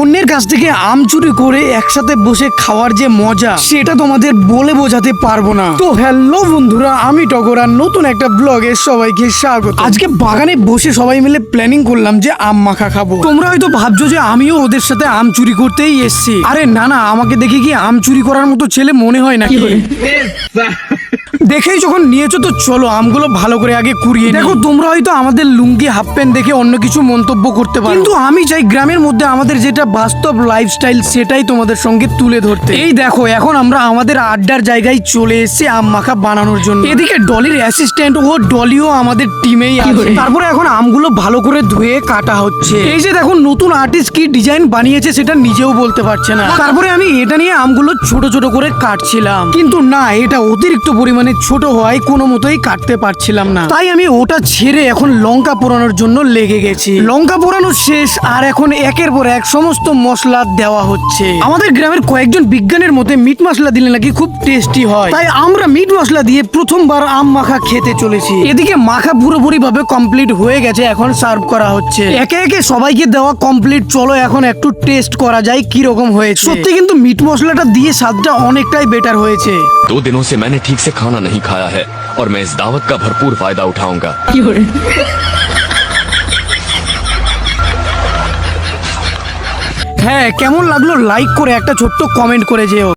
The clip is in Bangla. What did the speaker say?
অন্যের কাছ থেকে আম চুরি করে একসাথে বসে খাওয়ার যে মজা সেটা তোমাদের বলে বোঝাতে পারবো না। তো হ্যালো বন্ধুরা, আমি টগর আর নতুন একটা ব্লগে সবাইকে স্বাগত। আজকে বাগানে বসে সবাই মিলে প্ল্যানিং করলাম যে আম মাখা খাবো। তোমরা হয়তো ভাবছো যে আমিও ওদের সাথে আম চুরি করতেই এসেছি। আরে না না, আমাকে দেখে কি আম চুরি করার মতো ছেলে মনে হয় নাকি? দেখেই যখন নিয়েছো তো চলো আমগুলো ভালো করে আগে কুড়িয়ে নিই। দেখো তোমরা হয়তো আমাদের লুঙ্গি হাফ প্যান্ট দেখে অন্য কিছু মন্তব্য করতে পারো, কিন্তু আমি চাই গ্রামের মধ্যে আমাদের যেটা বাস্তব লাইফস্টাইল সেটাই তোমাদের সঙ্গে তুলে ধরতে। এই দেখো এখন আমরা আমাদের আড্ডার জায়গায় চলে এসেছি আম মাখা বানানোর জন্য। এদিকে ডলির অ্যাসিস্ট্যান্ট ও ডলিও আমাদের টিমেই আছে। তারপরে এখন আমগুলো ভালো করে ধুয়ে কাটা হচ্ছে। এই যে দেখো নতুন আর্টিস্ট কি ডিজাইন বানিয়েছে সেটা নিজেও বলতে পারছে না। তারপরে আমি এটা নিয়ে আমগুলো ছোট ছোট করে কাটছিলাম, কিন্তু না, এটা অতিরিক্ত পরিমাণে ছোট হওয়ায় কোনো মতোই কাটতে পারছিলাম না। তাই আমি ওটা ছেড়ে এখন লঙ্কা পোড়ানোর জন্য লেগে গেছি। লঙ্কা পোড়ানো শেষ আর এখন একের পর এক সমস্ত মশলা দেওয়া হচ্ছে। আমাদের গ্রামের কয়েকজন বিজ্ঞানের মতে মিট মশলা দিলে নাকি খুব টেস্টি হয়, তাই আমরা মিট মশলা দিয়ে প্রথমবার আম মাখা খেতে চলেছি। এদিকে মাখা পুরোপুরি ভাবে কমপ্লিট হয়ে গেছে, এখন সার্ভ করা হচ্ছে। একে একে সবাইকে দেওয়া কমপ্লিট, চলো এখন একটু টেস্ট করা যায় কি রকম হয়েছে। সত্যি কিন্তু মিট মশলাটা দিয়ে স্বাদটা অনেকটাই বেটার হয়েছে। 2 दिनों से मैंने ठीक से खाना नहीं खाया है और मैं इस दावत का भरपूर फायदा उठाऊंगा। হ্যাঁ, কেমন লাগলো লাইক করে একটা ছোট্ট কমেন্ট করে যেও।